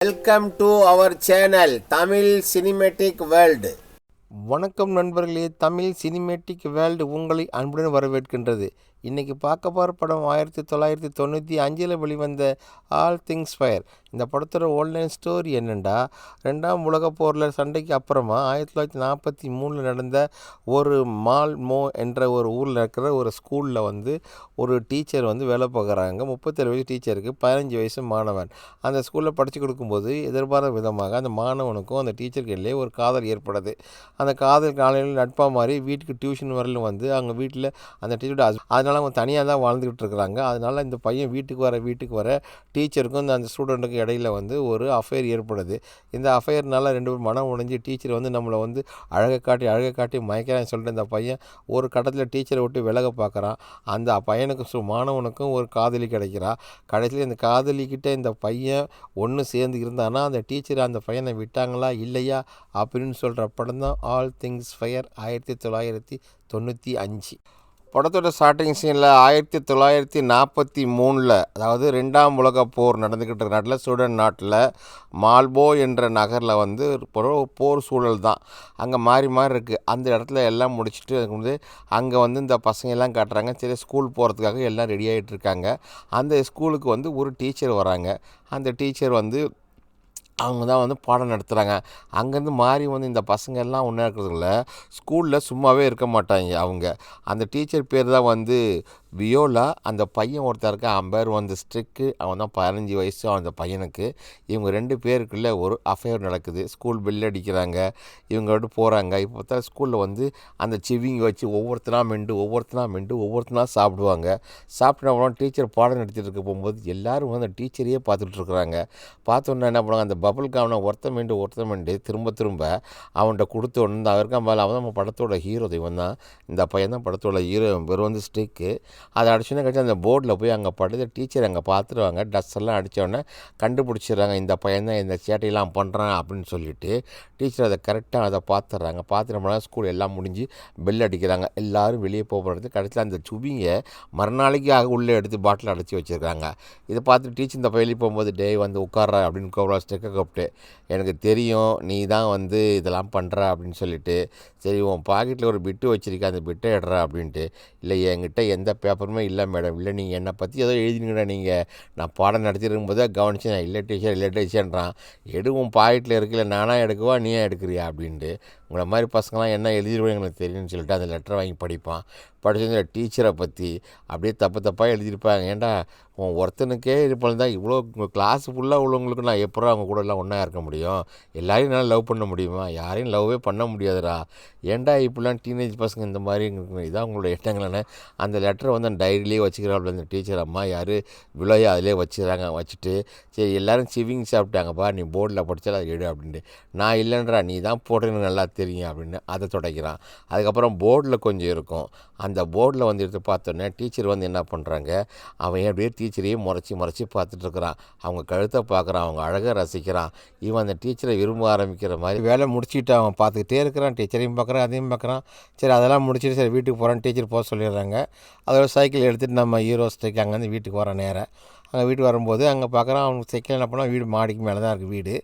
Welcome to our channel Tamil cinematic world. வணக்கம் நண்பர்களே, Tamil cinematic world உங்களை அன்புடன் வரவேற்கின்றது. இன்றைக்கி பார்க்க போகிற படம் 1995 வெளிவந்த ஆல் திங்ஸ் ஃபயர். இந்த படத்தோட ஆன்லைன் ஸ்டோரி என்னென்னா, 2ஆம் உலகப் போரில் சண்டைக்கு அப்புறமா 1943 நடந்த ஒரு மால்மோ என்ற ஒரு ஊரில் இருக்கிற ஒரு ஸ்கூலில் ஒரு டீச்சர் வேலை பார்க்குறாங்க. 37 வயசு டீச்சருக்கு 15 வயசு மாணவன். அந்த ஸ்கூலில் படித்து கொடுக்கும்போது எதிர்பாராத விதமாக அந்த மாணவனுக்கும் அந்த டீச்சருக்கு இடையே ஒரு காதல் ஏற்படுது. அந்த காதல் காலையில் நட்பாக மாதிரி வீட்டுக்கு டியூஷன் வரலும் அவங்க வீட்டில் அந்த டீச்சரோட அதனால் அவங்க தனியாக தான் வாழ்ந்துக்கிட்டு இருக்கிறாங்க. அதனால் இந்த பையன் வீட்டுக்கு வர டீச்சருக்கும் அந்த ஸ்டூடெண்ட்டுக்கும் இடையில ஒரு அஃபேர் ஏற்படுது. இந்த அஃபேர்னால 2 பேரும் மனம் உடைஞ்சு டீச்சர் நம்மளை அழகை காட்டி மயக்கிறான்னு சொல்லிட்டு இந்த பையன் ஒரு கட்டத்தில் டீச்சரை விட்டு விலக பார்க்குறான். அந்த பையனுக்கு மாணவனுக்கும் ஒரு காதலி கிடைக்கிறா. கடைசியில் இந்த காதலிக்கிட்ட இந்த பையன் ஒன்று சேர்ந்து இருந்தானா அந்த டீச்சர் அந்த பையனை விட்டாங்களா இல்லையா அப்படின்னு சொல்கிற படம் தான் ஆல் திங்ஸ் ஃபயர் 1995. படத்தோட ஸ்டார்டிங் சீனில் 1943 அதாவது 2ஆம் உலகப் போர் நடந்துக்கிட்டு இருக்க நாட்டில் சுடன் நாட்டில் மால்போ என்ற நகரில் போர் சூழல் தான். அங்கே மாறி இருக்குது. அந்த இடத்துல எல்லாம் முடிச்சுட்டு அங்கே இந்த பசங்கள்லாம் காட்டுறாங்க. சரி, ஸ்கூல் போகிறதுக்காக எல்லாம் ரெடி ஆகிட்டு இருக்காங்க. அந்த ஸ்கூலுக்கு ஒரு டீச்சர் வராங்க. அந்த டீச்சர் அவங்க தான் பாடம் நடத்துகிறாங்க. அங்கேருந்து மாறி இந்த பசங்க எல்லாம் ஒன்றா இருக்கிறதுல ஸ்கூலில் சும்மாவே இருக்க மாட்டாங்க. அந்த டீச்சர் பேர் தான் வியோலா. அந்த பையன் ஒருத்தர் இருக்க அவன் பேர் ஸ்ட்ரிக்கு. அவன் தான் 15 வயசு அந்த பையனுக்கு. இவங்க 2 பேருக்குள்ளே ஒரு அஃபேர் நடக்குது. ஸ்கூல் பெல் அடிக்கிறாங்க. இவங்க போகிறாங்க. இப்போ பார்த்தா ஸ்கூலில் அந்த சிவிங்க வச்சு ஒவ்வொருத்தனா மெண்டு சாப்பிடுவாங்க. சாப்பிட்டு டீச்சர் பாடம் நடத்திட்டு இருக்க போகும்போது எல்லோரும் அந்த டீச்சரையே பார்த்துட்ருக்குறாங்க. பார்த்தோன்னா என்ன பண்ணுவாங்க, அந்த பபுளுக்கு அவனை ஒருத்த மெண்டு திரும்ப அவன்கிட்ட கொடுத்த ஒன்று அவருக்கா மேலே அவன் நம்ம படத்தோட ஹீரோ. இவன் தான் இந்த பையன் தான் படத்தோட ஹீரோ. பேர் ஸ்டிக்கு. அதை அடிச்சோன்னே கழிச்சு அந்த போர்டில் போய் அங்கே படுத்த டீச்சர் அங்கே பார்த்துருவாங்க. டஸ்ட் எல்லாம் அடித்தோடனே கண்டுபிடிச்சிடுறாங்க, இந்த பையன் தான் இந்த சேட்டையெல்லாம் பண்ணுறான் அப்படின்னு சொல்லிட்டு டீச்சர் அதை கரெக்டாக பார்த்துட்றாங்க. பார்த்து நம்மளால ஸ்கூல் எல்லாம் முடிஞ்சு பெல் அடிக்கிறாங்க. எல்லோரும் வெளியே போகிறது. கடைசியில் அந்த சுபிங்க மறுநாளைக்கு உள்ளே எடுத்து பாட்டில் அடைச்சி வச்சுருக்காங்க. இதை பார்த்து டீச்சர் இந்த வெளியே போகும்போது டே உட்கார்றா அப்படின்னு ஸ்டெக்கை கூப்பிட்டு, எனக்கு தெரியும் நீ தான் இதெல்லாம் பண்ணுற அப்படின்னு சொல்லிட்டு, சரி உன் பாக்கெட்டில் ஒரு பிட்டு வச்சுருக்க, அந்த பிட்டை எடுறா அப்படின்ட்டு. இல்லை, என்கிட்ட எந்த பேப்பருமே இல்லை மேடம். இல்லை, நீங்கள் என்னை பற்றி ஏதோ எழுதினீங்கடா, நீங்கள் நான் பாடம் நடத்திருக்கும்போதே கவனிச்சு நான் இல்லை டீச்சர்ன்றான். எடு உன் பாக்கெட்டில் இருக்குல்ல, நானாக எடுக்கவா நீயே எடுக்கிறியா அப்படின்ட்டு. உங்களை மாதிரி பசங்களாம் என்ன எழுதிடுவோம் எனக்கு தெரியும்னு சொல்லிட்டு அந்த லெட்டரை வாங்கி படிப்பான். படித்த டீச்சரை பற்றி அப்படியே தப்பாக எழுதியிருப்பாங்க. ஏன்டா உன் ஒருத்தனுக்கே இருப்பாங்க தான் இவ்வளோ கிளாஸ் ஃபுல்லாக உள்ளவங்களுக்கு நான் எப்போ அவங்க கூட எல்லாம் ஒன்றா இருக்க முடியும்? எல்லாரையும் என்னால் லவ் பண்ண முடியுமா? யாரையும் லவ்வே பண்ண முடியாதுடா. ஏன்டா இப்படிலாம் டீனேஜ் பசங்க இந்த மாதிரி இதான் உங்களோட எண்ணங்களான அந்த லெட்டரை அந்த டைரியிலே வச்சுக்கிறாப்புல அந்த டீச்சர் அம்மா யார் விலையோ அதிலே வச்சுட்டு சரி எல்லோரும் சிவிங் சாப்பிட்டாங்கப்பா, நீ போர்டில் படித்தாலும் அதை எடு அப்படின்ட்டு. நான் இல்லைன்றா, நீ தான் போடுறேன்னு நல்லா தெரியும் அப்படின்னு அதை துடைக்கிறான். அதுக்கப்புறம் போர்டில் கொஞ்சம் இருக்கும். அந்த போர்டில் எடுத்து பார்த்தோன்னே டீச்சர் என்ன பண்ணுறாங்க, அவன் அப்படியே டீச்சரையே முறைச்சி பார்த்துட்ருக்குறான். அவங்க கழுத்தை பார்க்குறான், அவங்க அழகாக ரசிக்கிறான். இவன் அந்த டீச்சரை விரும்ப ஆரம்பிக்கிற மாதிரி வேலை முடிச்சுட்டு அவன் பார்த்துக்கிட்டே இருக்கிறான். டீச்சரையும் பார்க்குறான், அதையும் பார்க்குறான். சரி அதெல்லாம் முடிச்சுட்டு சரி வீட்டுக்கு போகிறான். டீச்சர் போக சொல்லிடுறாங்க. அதோட சைக்கிள் எடுத்துகிட்டு நம்ம ஹீரோ ஸ்டேக்கு அங்கேருந்து வீட்டுக்கு வர நேரம். அங்கே வீட்டுக்கு வரும்போது அங்கே பார்க்குறான், அவனுக்கு சைக்கிள் என்ன பண்ணால் வீடு மாடிக்கு மேலே தான் இருக்குது வீடு.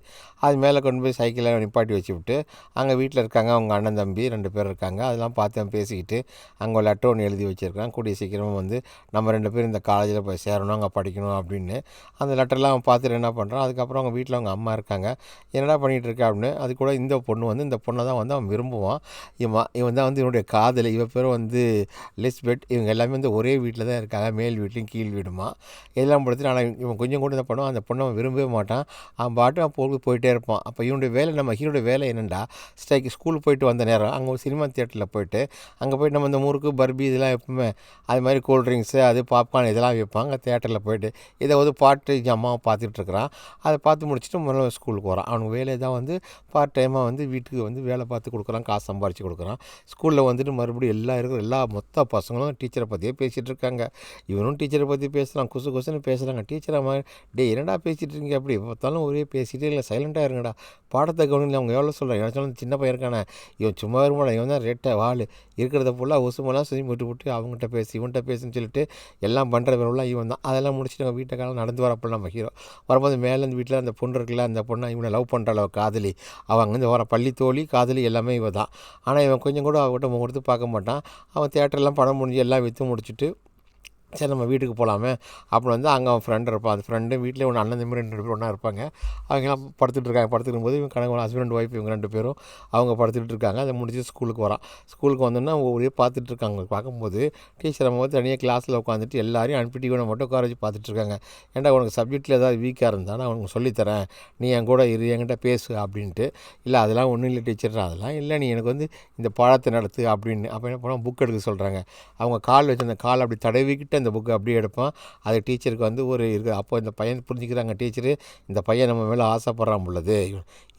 அது மேலே கொண்டு போய் சைக்கிளை நிப்பாட்டி வச்சு விட்டு அங்கே வீட்டில் இருக்காங்க அவங்க அண்ணன் தம்பி 2 பேர் இருக்காங்க. அதெல்லாம் பார்த்து பேசிக்கிட்டு அங்கே ஒரு லெட்டர் ஒன்று எழுதி வச்சுருக்கான். கூடிய சீக்கிரமாக நம்ம 2 பேரும் இந்த காலேஜில் போய் சேரணும், அங்கே படிக்கணும் அப்படின்னு. அந்த லெட்டர்லாம் அவன் பார்த்துட்டு என்ன பண்ணுறான். அதுக்கப்புறம் அவங்க வீட்டில் அவங்க அம்மா இருக்காங்க. என்னடா பண்ணிகிட்டு இருக்கா அப்படின்னு. அது கூட இந்த பொண்ணு இந்த பொண்ணை தான் அவன் விரும்புவான். இவன் தான் இவனுடைய காதலி. இவன் பேரும் லிஸ்பெட். இவங்க எல்லாமே ஒரே வீட்டில் தான் இருக்காங்க, மேல் வீட்லையும் கீழ் வீடுமா. இதெல்லாம் படுத்துட்டு ஆனால் இவன் கொஞ்சம் கூட என்ன பண்ணுவான், அந்த பொண்ணை அவன் விரும்பவே மாட்டான். அவன் பாட்டு அவன் போயிட்டே இருப்பான். அப்போ இவனுடைய வேலை, நம்ம ஹீரோடைய வேலை என்னென்னா, ஸ்கூல் போயிட்டு வந்த நேரம் அங்கே ஒரு சினிமா தியேட்டரில் போயிட்டு அங்கே போய்ட்டு நம்ம இந்த முறுக்கு பர்பி இதெல்லாம் எப்பவுமே அது மாதிரி கூல்ட்ரிங்க்ஸு அது பாப்கார்ன் இதெல்லாம் வைப்பாங்க தியேட்டரில் போயிட்டு. இதை பாட்டு அம்மாவை பார்த்துட்ருக்குறான். அதை பார்த்து முடிச்சுட்டு முதல்ல ஸ்கூலுக்கு வரான். அவனுக்கு வேலையை தான் பார்ட் டைமாக வீட்டுக்கு வேலை பார்த்து கொடுக்குறான், காசு சம்பாரித்து கொடுக்குறான். ஸ்கூலில் மறுபடியும் எல்லா மொத்த பசங்களும் டீச்சரை பற்றியே பேசிகிட்டு இருக்காங்க. இவனும் டீச்சரை பற்றி பேசுகிறான், குசு குசுன்னு பேசுகிறான். பேசுகிறாங்க. டீச்சர் அம்மா டேய் என்னடா பேசிகிட்டு இருக்கீங்க அப்படி பார்த்தாலும் ஒரே பேசிகிட்டே இல்லை, சைலண்ட்டாக இருங்கடா, பாடத்தை கவனிங்க. அவங்க எவ்வளோ சொல்கிறாங்க, எனக்கு சொன்ன சின்ன பையன் இருக்கானே, இவன் சும்மா வருமாடா, இவன் தான் ரெட்டை வாள் இருக்கிறத ஃபுல்லாக உசுமெல்லாம் சுற்றி விட்டு அவங்ககிட்ட பேசி இவன்கிட்ட பேசுன்னு சொல்லிட்டு எல்லாம் பண்ணுற பிறகுலாம் இவன் தான். அதெல்லாம் முடிச்சுட்டு அவங்க வீட்டை காலம் நடந்து வரப்போ நம்ம ஹீரோ வரும்போது மேலேருந்து வீட்டில் அந்த பொண்ணு இருக்குல்ல, அந்த பொண்ணை இவனை லவ் பண்ணுறாள், அவள் காதலி, அவன் அங்கேருந்து வர பள்ளி தோழி காதலி எல்லாமே இவ தான். ஆனால் இவன் கொஞ்சம் கூட அவங்ககிட்ட முகம் கொடுத்து பார்க்க மாட்டான். அவன் தேட்டர்லாம் படம் முடிஞ்சு எல்லாம் விற்று முடிச்சுட்டு சரி நம்ம வீட்டுக்கு போகலாமே அப்புறம் வந்து அங்கே அவன் ஃப்ரெண்டு இருப்பான். அந்த ஃப்ரெண்டு வீட்டில் ஒன்று அண்ணன் தம்பி 2 பேர் ஒன்றா இருப்பாங்க. அவங்கெல்லாம் படுத்துட்டு இருக்காங்க. படுத்துக்கும் போது இவங்க கணவன் ஹஸ்பண்ட் ஒய்ஃப் இவங்க 2 பேரும் அவங்க படுத்துக்கிட்டு இருக்காங்க. அதை முடிச்சு ஸ்கூலுக்கு வரான். ஸ்கூலுக்கு வந்தோன்னா ஒரே பார்த்துட்டு இருக்காங்க. பார்க்கும்போது டீச்சர் அம்மா வந்து தனியாக கிளாஸில் உட்காந்துட்டு எல்லாரையும் அனுப்பிட்டு இவனை மட்டும் உட்கார வச்சு பார்த்துட்டு இருக்காங்க. ஏன்டா உனக்கு சப்ஜெக்ட்டில் ஏதாவது வீக்காக இருந்தால் நான் உனக்கு சொல்லித்தரேன், நீ என் கூட இரு, என்கிட்ட பேசு அப்படின்ட்டு. இல்லை அதெல்லாம் ஒன்றும் இல்லை டீச்சர், அதெல்லாம் இல்லை, நீ எனக்கு வந்து இந்த பாடத்தை நடத்து அப்படின்னு. அப்போ என்ன பண்ணால் புக் எடுக்க சொல்கிறாங்க. அவங்க கால் வச்சு அந்த கால் அப்படி தடவிக்கிட்டு அந்த புக்கை அப்படியே எடுப்பான். அது டீச்சருக்கு வந்து ஒரு இருக்குது. அப்போ இந்த பையன் புரிஞ்சுக்கிறாங்க, டீச்சரு இந்த பையன் நம்ம மேலே ஆசைப்படுறான் உள்ளது,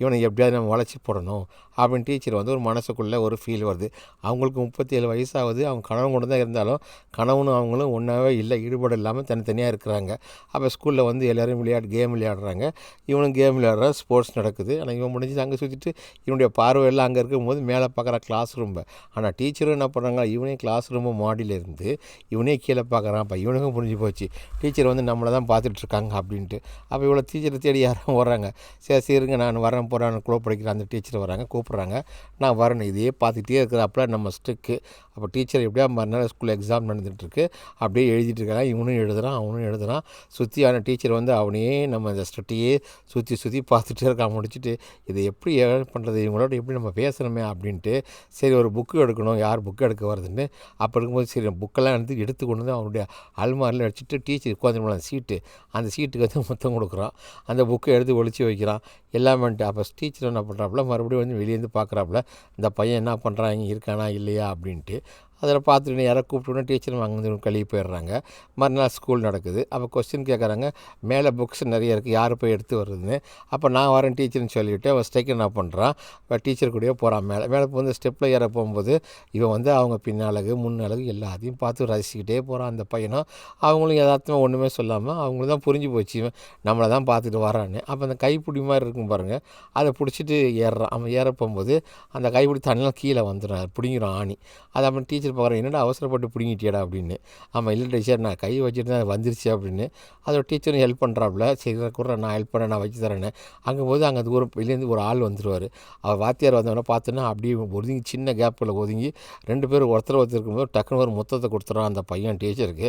இவனை எப்படியாவது நம்ம வளர்ச்சி போடணும் அப்படின்னு டீச்சர் வந்து ஒரு மனசுக்குள்ளே ஒரு ஃபீல் வருது. அவங்களுக்கு 37 வயசாகுது. அவங்க கணவன் கூட தான் இருந்தாலும் கணவனும் அவங்களும் ஒன்றாவே இல்லை, ஈடுபாடு இல்லாமல் தனித்தனியாக இருக்கிறாங்க. அப்போ ஸ்கூலில் வந்து எல்லோரும் கேம் விளையாடுறாங்க. இவனும் கேம் விளையாடுறான், ஸ்போர்ட்ஸ் நடக்குது. ஆனால் இவன் முடிஞ்சு அங்கே சுற்றிட்டு இவனுடைய பார்வையெல்லாம் அங்கே இருக்கும்போது மேலே பார்க்குற கிளாஸ் ரூம்பை. ஆனால் டீச்சரும் என்ன பண்ணுறாங்க, இவனே கிளாஸ் ரூம்பு மாடியில் இருந்து இவனே கீழே பார்க்குறான். அப்போ இவனுக்கும் புரிஞ்சு போச்சு டீச்சர் வந்து நம்மளை தான் பார்த்துட்ருக்காங்க அப்படின்ட்டு. அப்போ இவ்வளோ டீச்சரை தேடி யாரும் வர்றாங்க. சரி சரிங்க நான் வரேன் போகிறேன் குளோ படிக்கிற அந்த டீச்சர் வராங்க, கூப்பிட்றாங்க. நான் வரேன், இதையே பார்த்துக்கிட்டே இருக்கிறப்பல நம்ம ஸ்ட்ரிக்கு. அப்போ டீச்சர் எப்படியா மறுநாள் ஸ்கூலில் எக்ஸாம் நடந்துகிட்ருக்கு, அப்படியே எழுதிட்டு இருக்காங்க. இவனும் எழுதுகிறான் அவனும் எழுதுகிறான். சுற்றியான டீச்சர் வந்து அவனையே நம்ம இந்த ஸ்ட்ரிட்டையே சுற்றி பார்த்துட்டே இருக்கான். முடிச்சுட்டு இதை எப்படி பண்ணுறது, இவங்களோட எப்படி நம்ம பேசணுமே அப்படின்ட்டு சரி ஒரு புக்கு எடுக்கணும், யார் புக்கு எடுக்க வருதுன்னு. அப்போ இருக்கும்போது சரி புக்கெல்லாம் எடுத்து கொண்டு வந்து அவனுடைய அல்மாரில் அடிச்சுட்டு டீச்சர் உட்காந்துருப்பாங்க சீட்டு, அந்த சீட்டுக்கு வந்து மொத்தம் கொடுக்குறான். அந்த புக்கை எடுத்து ஒழிச்சு வைக்கிறான் எல்லாமே. அப்போ டீச்சர் என்ன பண்ணுறாப்புல மறுபடியும் வந்து வெளியேருந்து பார்க்குறாப்புல இந்த பையன் என்ன பண்ணுறான், இங்கே இருக்கானா இல்லையா அப்படின்ட்டு. அதில் பார்த்துட்டு யாரை கூப்பிட்டோன்னே டீச்சரும் அங்கேருந்து கழுவி போயிடுறாங்க. மறுநாள் ஸ்கூல் நடக்குது. அப்போ கொஸ்டின் கேட்குறாங்க, மேலே புக்ஸ் நிறைய இருக்குது, யார் போய் எடுத்து வர்றதுன்னு. அப்போ நான் வரேன் டீச்சர்னு சொல்லிவிட்டு அவன் ஸ்டெக் என்ன பண்ணுறான், இப்போ டீச்சர் கூடயே போகிறான். மேலே வந்து ஸ்டெப்பில் ஏற போகும்போது இவன் வந்து அவங்க பின்னழகு முன்னழகு எல்லாத்தையும் பார்த்து ரசிச்சுக்கிட்டே போகிறான். அந்த பையனும் அவங்களும் யதார்த்தமாக ஒன்றுமே சொல்லாமல் அவங்களுக்கு தான் புரிஞ்சு போச்சு இவன் நம்மளை தான் பார்த்துட்டு வரான்னு. அப்போ அந்த கைப்பிடி மாதிரி இருக்கும் பாருங்கள், அதை பிடிச்சிட்டு ஏறுறான். அவன் ஏற போகும்போது அந்த கைப்பிடி தண்ணிலாம் கீழே வந்துடும், பிடிங்கிறான் ஆணி. அதை அப்புறம் டீச்சர் பார்க்குறேன், என்னடா அவசரப்பட்டு பிடிங்கிட்டியாடா அப்படின்னு. ஆமாம் இல்லை டீச்சர் நான் கை வச்சுட்டு தான் வந்துருச்சு அப்படின்னு. அதோட டீச்சரும் ஹெல்ப் பண்ணுறாப்புல, சரி கூட நான் ஹெல்ப் பண்ணேன், நான் வச்சு தரேன்னு. அங்கே போது அங்கே தூரம் வெளியேருந்து ஒரு ஆள் வந்துடுவார். அவர் வாத்தியார் வந்தவொடனே பார்த்தோன்னா அப்படியே ஒதுங்கி சின்ன கேப்பில் ஒதுங்கி 2 பேரும் ஒருத்தர் இருக்கும்போது டக்குன்னு ஒரு முத்தத்தை கொடுத்துட்றான் அந்த பையன் டீச்சருக்கு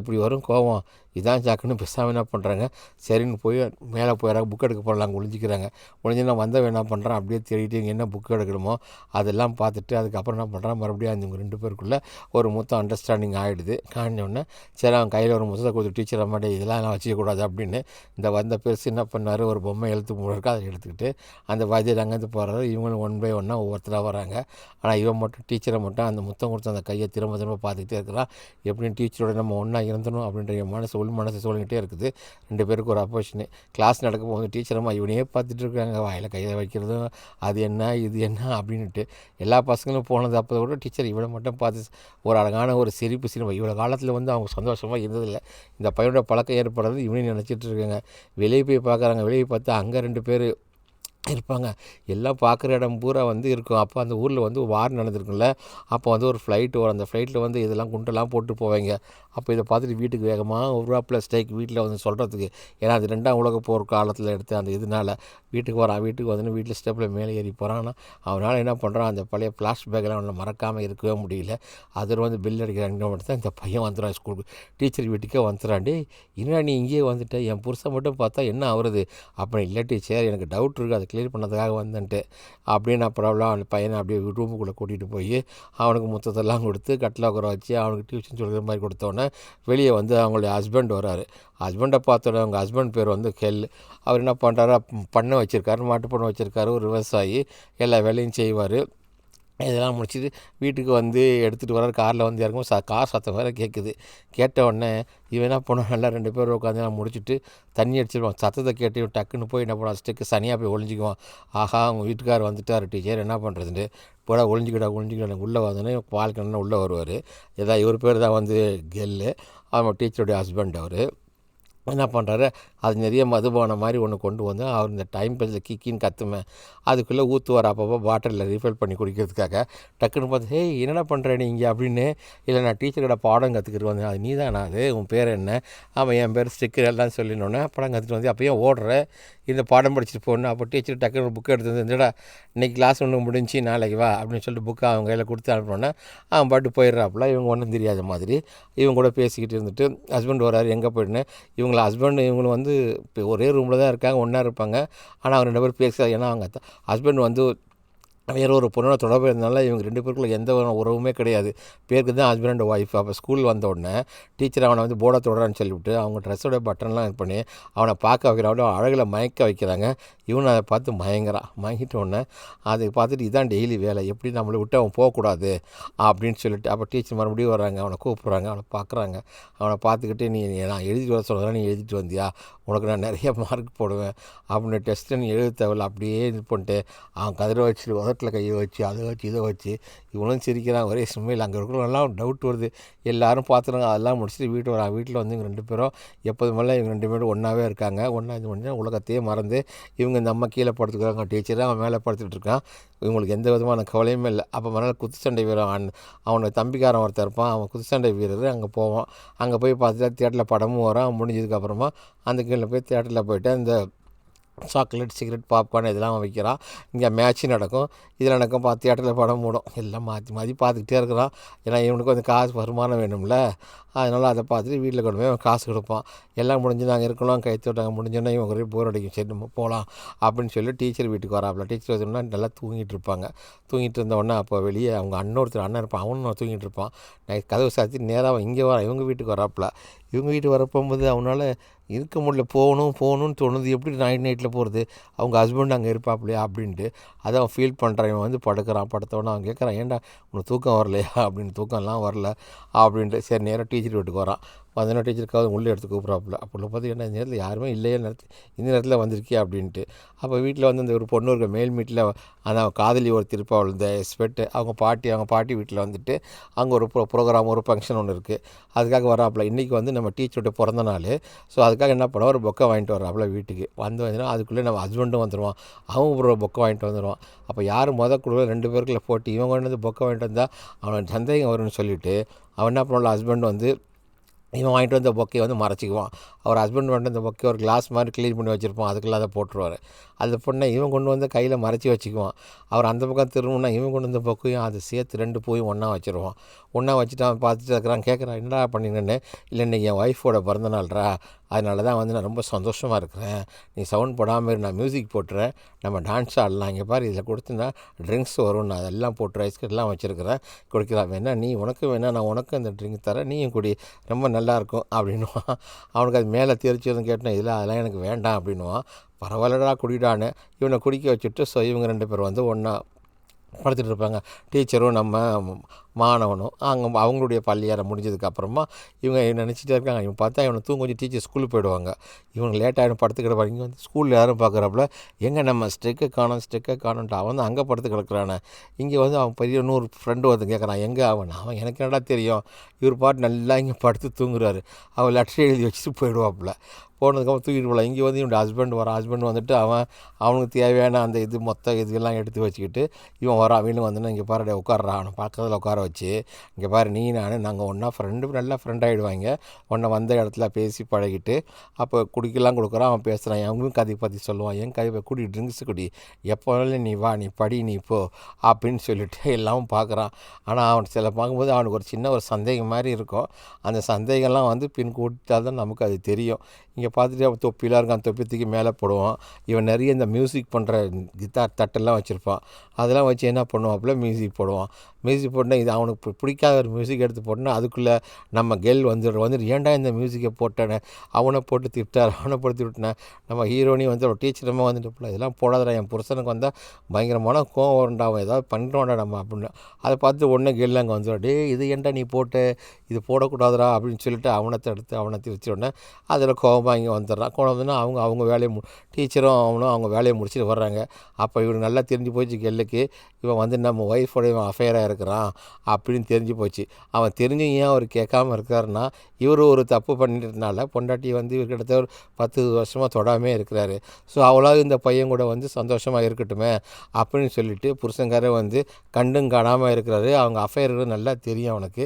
எப்படி வரும் கோவம், இதான் சாக்குன்னு பேசாமல் என்ன பண்ணுறாங்க, சரின்னு போய் மேலே போயிடறாங்க, புக் எடுக்க போகலாம், அங்கே ஒழிஞ்சுன்னா வந்தவன் என்ன பண்ணுறான், அப்படியே தேடிட்டு இங்கே என்ன புக் எடுக்கணுமோ அதெல்லாம் பார்த்துட்டு அதுக்கப்புறம் என்ன பண்ணுறான், மறுபடியும் அவங்க 2 பேருக்குள்ளே ஒரு மொத்தம் அண்டர்ஸ்டாண்டிங் ஆகிடுது. காணினோடனே சரி அவன் கையில் ஒரு முத்தத்தை கொடுத்து டீச்சர் அம்மாட்டே இதெல்லாம் நான் வச்சுக்கக்கூடாது அப்படின்னு இந்த வந்த பெருசு என்ன பண்ணார், ஒரு பொம்மை எழுத்து மூணு அதை எடுத்துக்கிட்டு அந்த வாத்தியார் அங்கேருந்து போகிறாரு. இவங்களும் 1 பை 1 ஒவ்வொருத்தராக வராங்க. ஆனால் இவன் மட்டும் டீச்சரை மட்டும் அந்த முத்தம் கொடுத்து அந்த கையை திரும்ப பார்த்துக்கிட்டே இருக்கிறான். எப்படின்னு டீச்சரோட நம்ம ஒன்றா இருந்தணும் அப்படின்ற மனசு சொல்லிக்கிட்டே இருக்குது. 2 பேருக்கு ஒரு அப்போஷனு. கிளாஸ் நடக்க போகுது, டீச்சரம்மா இவனையே பார்த்துட்டு இருக்காங்க, வாயில் கையை வைக்கிறதும் அது என்ன இது என்ன அப்படின்ட்டு. எல்லா பசங்களும் போனது அப்போ கூட டீச்சர் இவனை மட்டும் பார்த்து ஒரு அழகான ஒரு சிரிப்பு சினிமா. இவ்வளோ காலத்தில் வந்து அவங்க சந்தோஷமாக இருந்ததில்லை. இந்த பையனோட பழக்கம் ஏற்படுறது இவனையும் நினச்சிட்டு இருக்காங்க. வெளியே போய் பார்க்குறாங்க. வெளியே பார்த்தா அங்கே 2 பேர் இருப்பாங்க. எல்லாம் பார்க்குற இடம் பூரா வந்து இருக்கும். அப்போ அந்த ஊரில் வந்து வார் நடந்திருக்குல்ல, அப்போ வந்து ஒரு ஃப்ளைட்டு வரும். அந்த ஃப்ளைட்டில் வந்து இதெல்லாம் குண்டெல்லாம் போட்டு போவாங்க. அப்போ இதை பார்த்துட்டு வீட்டுக்கு வேகமாக ஒரு ஸ்ட்ரைக் வீட்டில் வந்து சொல்கிறதுக்கு, ஏன்னா அது 2ஆம் உலக போர் காலத்தில் எடுத்த அந்த இதனால் வீட்டுக்கு வரான். வீட்டுக்கு வந்து வீட்டில் ஸ்டெப்பில் மேலே ஏறி போகிறான். ஆனால் அவனால் என்ன பண்ணுறான், அந்த பழைய ஃப்ளாஷ்பேக்கெல்லாம் அவனை மறக்காமல் இருக்கவே முடியல. அதில் வந்து பில் அடிக்கிறாங்க மட்டும் தான் இந்த பையன் வந்துடுறான் ஸ்கூலுக்கு. டீச்சர் வீட்டுக்கே வந்துடுறான். டே என்ன நீ இங்கேயே வந்துட்ட, என் புருஷன் மட்டும் பார்த்தா என்ன ஆகுறது அப்படி. இல்லை டீச்சர் எனக்கு டவுட் இருக்குது, அதை க்ளியர் பண்ணதுக்காக வந்தேன்ட்டு அப்படின்னு. அப்புறம் அந்த பையனை அப்படியே ரூமுக்குள்ளே கூட்டிகிட்டு போய் அவனுக்கு முத்தத்தெல்லாம் கொடுத்து கட்டில் உட்கார வச்சு அவனுக்கு டியூஷன் சொல்கிற மாதிரி கொடுத்தோன்னே வெளியே வந்து அவங்களுடைய ஹஸ்பண்ட் வராரு. ஹஸ்பண்டை பார்த்தோன்னே அவங்க ஹஸ்பண்ட் பேர் வந்து கெல். அவர் என்ன பண்ணுறாரு, பண்ணை வச்சுருக்காரு, மாட்டு பண்ணை வச்சுருக்காரு, ஒரு விவசாயி, எல்லா வேலையும் செய்வார். இதெல்லாம் முடிச்சுட்டு வீட்டுக்கு வந்து எடுத்துகிட்டு வர்றாரு. காரில் வந்து இறங்கும் கார் சத்தம் வேறு கேட்குது. கேட்ட உடனே இவன் என்ன பண்ணுவான், நல்லா 2 பேரும் உட்காந்து நான் முடிச்சுட்டு தண்ணி அடிச்சிடுவான். சத்தத்தை கேட்டு இவன் டக்குன்னு போய் என்ன பண்ணுவான், ஸ்டெக்கு சனியாக போய் ஒழிஞ்சிக்குவான். ஆஹா அவங்க வீட்டுக்கார் வந்துட்டார், டீச்சர் என்ன பண்ணுறதுன்னு போடா ஒழிஞ்சிக்கிடா உள்ளே வந்தோடனே பால் கிணறு உள்ளே வருவார். ஏதாவது இவர் பேர் தான் வந்து கெல்லு, அவன் டீச்சருடைய ஹஸ்பண்ட் அவர். என்ன பண்ணுறாரு, அது நிறைய மதுபானம் மாதிரி ஒன்று கொண்டு வந்து அவர் இந்த டைம் பாஸில் கிக்கின்னு கத்துமே அதுக்குள்ளே ஊற்றுவார் அப்பப்போ பாட்டிலில் ரீஃபில் பண்ணி குடிக்கிறதுக்காக. டக்குன்னு பார்த்து, "ஹேய் என்னடா பண்ணுற நீ இங்கே?" அப்படின்னு. "இல்லை நான் டீச்சர்கிட்ட பாடம் கற்றுக்கிட்டு வந்தேன்." "அது நீ தானா அது? உன் பேர் என்ன?" "ஆமாம் என் பேர் ஸ்டிக்கர் எல்லாம் சொல்லினோன்னே படம் கற்றுட்டு வந்து அப்போ ஏன் ஓடுற இந்த பாடம் படிச்சுட்டு போகணும்." அப்போ டீச்சர் டக்குன்னு புக்கு எடுத்து வந்து, "இந்தடா இன்றைக்கி கிளாஸ் ஒன்று முடிஞ்சு நாளைக்கு வா" அப்படின்னு சொல்லிட்டு புக்கை அவங்க கையில் கொடுத்து அனுப்பினோன்னே அவன் பாட்டு போயிடுறாப்புல. இவங்க ஒன்றும் தெரியாத மாதிரி இவங்க கூட பேசிக்கிட்டு இருந்துட்டு ஹஸ்பண்ட் வராரு, எங்கே போயிட்டுன்னு. இவங்கள ஹஸ்பண்ட் இவங்களும் வந்து இப்போ ஒரே ரூமில் தான் இருக்காங்க, ஒன்றா இருப்பாங்க. ஆனால் அவங்க 2 பேரும் பேசுகிறாங்க. ஏன்னா அவங்க ஹஸ்பண்ட் வந்து வேற ஒரு பொண்ணோட தொடர்பு இருந்தனால இவங்க 2 பேருக்குள்ள எந்த ஒரு உறவுமே கிடையாது. பேருக்கு தான் ஹஸ்பண்ட் அண்ட் ஒய்ஃப். அப்போ ஸ்கூல் வந்த உடனே டீச்சர் அவனை வந்து போர்டை தொடரான்னு சொல்லிவிட்டு அவங்க ட்ரெஸ்ஸோட பட்டன்லாம் இது பண்ணி அவனை பார்க்க வைக்கிறான். அழகில் மயக்க வைக்கிறாங்க. இவனை அதை பார்த்து மயங்குறான். மயங்கிட்ட உடனே அதை பார்த்துட்டு இதான் டெய்லி வேலை, எப்படி நம்மளை விட்டு அவன் போகக்கூடாது அப்படின்னு சொல்லிட்டு அப்போ டீச்சர் மறுபடியும் வர்றாங்க. அவனை கூப்பிட்றாங்க. அவனை பார்க்குறாங்க. அவனை பார்த்துக்கிட்டு, "நீ நான் எழுதிட்டு வர சொன்னதெல்லாம் நீ எழுதிட்டு வந்தியா? உனக்கு நான் நிறைய மார்க் போடுவேன் அப்படின்னு டெஸ்ட்டு நீ எழுத தேவையில்ல." அப்படியே இது பண்ணிட்டு அவன் கதிரை வச்சு உதட்டில் கையை வச்சு அதை வச்சு இதை வச்சு இவனும் சிரிக்கிறான். ஒரே சுமையில் அங்கே இருக்கிறவங்கலாம் டவுட் வருது. எல்லோரும் பார்த்துறாங்க. அதெல்லாம் முடிச்சுட்டு வீட்டில் வந்து இவங்க 2 பேரும் எப்போதுமெல்லாம் இவங்க 2 பேரும் ஒன்றாவே இருக்காங்க. ஒன்றா இது பண்ணி உலகத்தையே மறந்து இவங்க இந்த அம்மா கீழே படுத்துக்கிறாங்க. டீச்சர் அவன் மேலே படுத்துட்டு இருக்கான். இவங்களுக்கு எந்த விதமான கவலையுமே இல்லை. அப்போ மறுநாள் குத்துச்சண்டை வீரன் அவனோட தம்பிக்காரன் ஒருத்தர் இருப்பான். அவன் குத்துச்சண்டை வீரர் அங்கே போவான். அங்கே போய் பார்த்துட்டா தியேட்டரில் படமும் வரான். முடிஞ்சதுக்கப்புறமா அந்த கீழே போய் தியேட்டரில் போய்ட்டு அந்த சாக்லேட், சிகரெட், பாப்கார்ன் இதெல்லாம் அவன் வைக்கிறான். இங்கே மேட்ச்சு நடக்கும். இதில் நடக்கும். தியேட்டரில் படம் மூடும். எல்லாம் மாற்றி மாற்றி பார்த்துக்கிட்டே இருக்கிறான். ஏன்னா இவனுக்கு வந்து காசு வருமானம் வேணும்ல. அதனால் அதை பார்த்துட்டு வீட்டில் கொண்டு போய் அவன் காசு கொடுப்பான். எல்லாம் முடிஞ்சு நாங்கள் இருக்கணும் கை தொட்டாங்க. முடிஞ்சோன்னா இவங்க ஒரே போர் அடிக்கும். சரி நம்ம போகலாம் அப்படின்னு சொல்லி டீச்சர் வீட்டுக்கு வராப்புல. டீச்சர் வந்தோன்னா நல்லா தூங்கிட்டு இருப்பாங்க. தூங்கிட்டு இருந்தவொடனே அப்போ வெளியே அவங்க அண்ணன் இருப்பான். அவனும் தூங்கிட்டு இருப்பான். நான் கதவு சாத்தி நேராக இங்கே இவங்க வீட்டுக்கு வராப்புல. இவங்க வீட்டுக்கு வரப்போகும்போது அவனால் இருக்க முடியல. போகணும்னு தோணுது. எப்படி நைட்டில் போகிறது? அவங்க ஹஸ்பண்ட் அங்கே இருப்பாப்புலையா அப்படின்ட்டு அதை அவன் ஃபீல் பண்ணுறான். இவன் வந்து படுக்கிறான். படுத்தவொடனே அவன் கேட்குறான், "ஏன்டா உனக்கு தூக்கம் வரலையா?" அப்படின்னு. "தூக்கம்லாம் வரல" அப்படின்ட்டு. சரி நேராக டீச்சர் வீட்டுக்கு வரான். வந்தோன்னா டீச்சருக்காவது உள்ளே எடுத்து கூப்பிட்றாப்புல. அப்போ பார்த்து, "என்ன இந்த நேரத்தில் யாருமே இல்லையே, இந்த நேரத்தில் வந்திருக்கியா?" அப்படின்ட்டு. அப்போ வீட்டில் வந்து அந்த ஒரு பொண்ணு இருக்க மேல் வீட்டில் அந்த காதலி ஒரு திருப்பாவல் இந்த ஸ்வெட்டு அவங்க பாட்டி வீட்டில் வந்துட்டு அங்கே ஒரு ப்ரோக்ராம் ஒரு ஃபங்க்ஷன் ஒன்று இருக்குது. அதுக்காக வராப்புல. இன்றைக்கி வந்து நம்ம டீச்சருடைய பிறந்த நாள். ஸோ அதுக்காக என்ன பண்ணுவோம், ஒரு பொக்கை வாங்கிட்டு வர்றாப்புல வீட்டுக்கு. வந்துன்னா அதுக்குள்ளே நம்ம ஹஸ்பண்டும் வந்துடுவான். அவங்க ஒரு பொக்கை வாங்கிட்டு வந்துடுவான். அப்போ யார் கொடுக்குற 2 பேருக்குள்ள போட்டி. இவங்க கொண்டு வந்து பொக்கை வாங்கிட்டு வந்தால் அவனுக்கு சந்தேகம் வரும்னு சொல்லிவிட்டு அவன் என்ன பண்ணுவான், ஹஸ்பண்ட் வந்து இவன் வாங்கிட்டு வந்த பொக்கையை வந்து மறைச்சிக்குவான். அவர் ஹஸ்பண்ட் வாங்கிட்டு வந்த பொக்கை ஒரு கிளாஸ் மாதிரி க்ளீன் பண்ணி வச்சுருப்பான். அதுக்குள்ளே அதை போட்டுருவார். அது பொண்ணை இவன் கொண்டு வந்து கையில் மறைச்சி வச்சுக்குவான். அவர் அந்த பக்கம் திரும்பினா இவன் கொண்டு வந்த பொக்கையும் அதை சேர்த்து 2 பூயும் ஒன்றா வச்சுருவான். ஒன்றா வச்சுட்டு அவன் பார்த்துட்டு இருக்கிறான். கேட்குறான், "என்னடா பண்ணிங்கன்னு?" "இல்லை இன்றைக்கி என் ஒய்ஃபோட பிறந்தநாள்ரா, அதனால தான் வந்து நான் ரொம்ப சந்தோஷமாக இருக்கிறேன். நீ சவுண்ட் போடாமல் இரு, நான் மியூசிக் போட்டுறேன், நம்ம டான்ஸ் ஆடலாம். இங்கே பாரு இதில் கொடுத்துனா ட்ரிங்க்ஸ் வரும், நான் அதெல்லாம் போட்டு ஐஸ்கட்லாம் வச்சுருக்கிறேன், குடிக்கலாம். வேணா நீ உனக்கும் வேணா நான் உனக்கும் அந்த ட்ரிங்க் தரேன், நீயும் குடி, ரொம்ப நல்லாயிருக்கும்" அப்படின்னுவான். அவனுக்கு அது மேலே தெரிச்சதுன்னு கேட்டேன். "இல்லை அதெல்லாம் எனக்கு வேண்டாம்" அப்படின்னுவான். "பரவாயில்லடா குடிடான்னு" இவனை குடிக்க வச்சுட்டு ஸோ இவங்க 2 பேர் வந்து ஒன்றா படுத்துட்டு இருப்பாங்க. டீச்சரும் நம்ம மாணவனும் அவங்களுடைய பள்ளியாரம் முடிஞ்சதுக்கப்புறமா இவங்க நினச்சிட்டே இருக்காங்க. இவன் பார்த்தா இவனை தூங்க கொஞ்சம் டீச்சர் ஸ்கூலுக்கு போயிடுவாங்க. இவங்க லேட்டாகிடும் படுத்து கிடப்பாங்க. இங்கே வந்து ஸ்கூலில் யாரும் பார்க்குறப்பல எங்கே நம்ம ஸ்டெக்கை காணோன்ட்டு அவன் தான் அங்கே படுத்து கிடக்குறானே. இங்கே வந்து அவன் பெரிய 100 ஃப்ரெண்டு வந்து கேட்குறான், எங்கே அவன் எனக்கு என்னடா தெரியும். இவர் பாட்டு நல்லா இங்கே படுத்து தூங்குறாரு. அவன் லெட்டர் எழுதி வச்சுட்டு போயிடுவாப்புல. போனதுக்கப்புறம் தூக்கிட்டு போகலாம். இங்கே வந்து இவன் ஹஸ்பண்ட் வந்துட்டு அவனுக்கு தேவையான அந்த இதெல்லாம் எடுத்து வச்சுக்கிட்டு இவன் வரான். வீட்டுக்கு வந்தோன்னா, "இங்கே பாரு உட்கார்றான்." அவனை பக்கத்தில் உட்கார வச்சு, "இங்கே பாரு நீ நாங்கள் ஒன்றா நல்லா ஃப்ரெண்ட் ஆகிடுவாங்க. ஒன்றை வந்த இடத்துல பேசி பழகிட்டு அப்போ குடிக்கலாம் கொடுக்குறான்." அவன் பேசுகிறான். அவங்களும் கதை பற்றி சொல்லுவான். "என் கதை குடி, ட்ரிங்க்ஸ் குடி, எப்போ வேணாலும் நீ வா, நீ படி, நீ போ" அப்படின்னு சொல்லிட்டு எல்லாமும் பார்க்குறான். ஆனால் அவன் சில பார்க்கும்போது அவனுக்கு ஒரு சின்ன ஒரு சந்தேகம் மாதிரி இருக்கும். அந்த சந்தேகம்லாம் வந்து பின் கூட்டால் தான் நமக்கு அது தெரியும். இங்கே பார்த்துட்டு அவன் தொப்பிலாம் இருக்கான். தொப்பி தூக்கி மேலே போடுவான். இவன் நிறைய இந்த மியூசிக் பண்ணுற கிட்டார் தட்டெல்லாம் வச்சுருப்பான். அதெல்லாம் வச்சு என்ன பண்ணுவாப்புல, மியூசிக் போடுவான். மியூசிக் போட்டால் இது அவனுக்கு பிடிக்காத ஒரு மியூசிக் எடுத்து போட்டோன்னா அதுக்குள்ளே நம்ம கெல் வந்துட்டு, "ஏன்டா இந்த மியூசிக்கை போட்டேன்னு" அவனை போட்டு திட்டிவிட்டேன். நம்ம ஹீரோனி வந்து ஒரு டீச்சரமாக வந்துட்டு, "இதெல்லாம் போடாதடா, என் புருஷனுக்கு வந்தால் பயங்கரமான கோவம் வரும்டா, அவன் ஏதாவது பண்ணுறோம்டா நம்ம" அப்படின்னு. அதை பார்த்து ஒன்று கெல் அங்கே வந்துடும். "டே இது ஏன்டா நீ போட்டு, இது போடக்கூடாதுடா" அப்படின்னு சொல்லிட்டு அவனை திரிச்ச உடனே அதில் கோபமாக இங்கே வந்துடுறான். வந்தோன்னா அவங்க வேலையை டீச்சரும் அவனும் அவங்க வேலையை முடிச்சுட்டு வர்றாங்க. அப்போ இவனுக்கு நல்லா தெரிஞ்சு போச்சு கெல்லுக்கு, இவன் வந்து நம்ம ஒய்ஃபோட இவன் அஃபேராக இருக்கிறான் அப்படின்னு தெரிஞ்சு போச்சு. அவன் தெரிஞ்சும் ஏன் அவர் கேட்காம இருக்காருன்னா, இவர் ஒரு தப்பு பண்ணிட்டதுனால பொண்டாட்டி வந்து இவர்கிட்ட ஒரு 10 வருஷமாக தொடாமே இருக்கிறாரு. ஸோ அவளாவது இந்த பையன் கூட வந்து சந்தோஷமாக இருக்கட்டுமே அப்படின்னு சொல்லிட்டு புருஷங்காரே வந்து கண்டும் காணாமல் இருக்கிறாரு. அவங்க அஃபேர் நல்லா தெரியும் அவனுக்கு.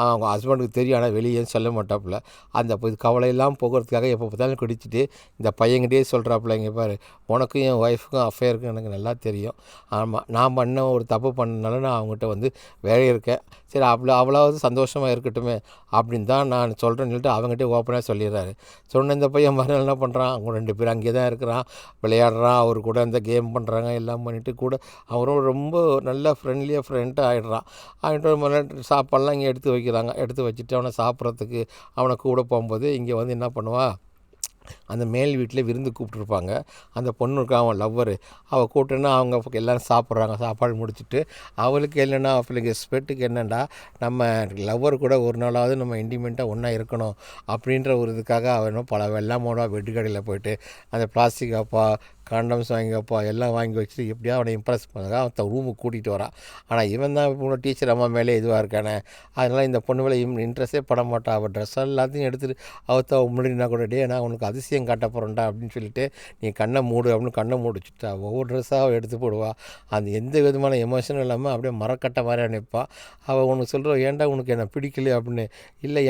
அவங்க ஹஸ்பண்டுக்கு தெரியும், ஆனால் வெளியே சொல்ல மாட்டாப்புல. அந்த கவலையெல்லாம் போக்குறதுக்காக எப்போ பார்த்தாலும் குடிச்சிட்டு இந்த பையன்கிட்டே சொல்கிறாப்புல, இங்கே பாரு, உனக்கும் என் ஒய்ஃபுக்கும் அஃபேருக்கும் எனக்கு நல்லா தெரியும். ஆமாம், நான் பண்ண ஒரு தப்பு பண்ணனால நான் அவங்ககிட்ட வந்து வேலை இருக்கேன். சரி, அவளாவது சந்தோஷமாக இருக்கட்டுமே அப்படின்னு தான் நான் சொல்கிறேன்னு சொல்லிட்டு அவங்ககிட்ட ஓப்பனாக சொல்லிடுறாரு. சொன்ன இந்த பையன் மறுநாள் என்ன பண்ணுறான், அவங்க 2 பேரும் அங்கேயே தான் இருக்கிறான், விளையாடுறான், அவர் கூட அந்த கேம் பண்ணுறாங்க, எல்லாம் பண்ணிவிட்டு கூட அவரும் ரொம்ப நல்ல ஃப்ரெண்ட்டாக ஆகிடுறான். ஆகிட்டு மறுநாள் சாப்பாடெல்லாம் இங்கே எடுத்து வைக்கிறாங்க. எடுத்து வச்சுட்டு அவனை சாப்பிட்றதுக்கு அவனை கூட போகும்போது இங்கே வந்து என்ன பண்ணுவா, அந்த மேல் வீட்டில் விருந்து கூப்பிட்ருப்பாங்க. அந்த பொண்ணு இருக்கா, அவன் லவ்வரு, அவள் கூப்பிட்டுன்னா அவங்க எல்லோரும் சாப்பிட்றாங்க. சாப்பாடு முடிச்சுட்டு அவளுக்கு என்னென்னா, அவளுக்கு ஸ்பெட்டுக்கு என்னென்னா, நம்ம லவ்வர் கூட ஒரு நாளாவது நம்ம இன்டிமெண்ட்டாக ஒன்றா இருக்கணும் அப்படின்ற ஒரு இதுக்காக அவன் இன்னும் பல வெள்ளாமோட வெட்டுக்கடையில் போயிட்டு அந்த பிளாஸ்டிக் அப்பா, காண்டம்ஸ் வாங்கிப்பா எல்லாம் வாங்கி வச்சுட்டு எப்படியா அவனை இம்ப்ரெஸ் பண்ணாங்க அவன் ரூமுக்கு கூட்டிகிட்டு வரான். ஆனால் இவன் தான் இப்போ டீச்சர் அம்மா மேலே இதுவாக இருக்கானே, அதனால் இந்த பொண்ணு மேலே இன்ட்ரெஸ்ட்டே பட மாட்டான். அவள் ட்ரெஸ் எல்லாத்தையும் எடுத்துகிட்டு அவள் முன்னாடினா கூட, டே நான் உனக்கு அதிசயம் காட்ட போகிறேன்டா அப்படின்னு சொல்லிட்டு நீ கண்ணை மூடு அப்படின்னு கண்ணை மூடிச்சுட்டா ஒவ்வொரு ட்ரெஸ்ஸாக எடுத்து போடுவாள். அந்த எந்த விதமான எமோஷனும் இல்லாமல் அப்படியே மரக்கட்ட மாதிரி நினைப்பாள். அவள் உனக்கு சொல்கிற, ஏன்டா உனக்கு என்ன பிடிக்கல அப்படின்னு. இல்லை,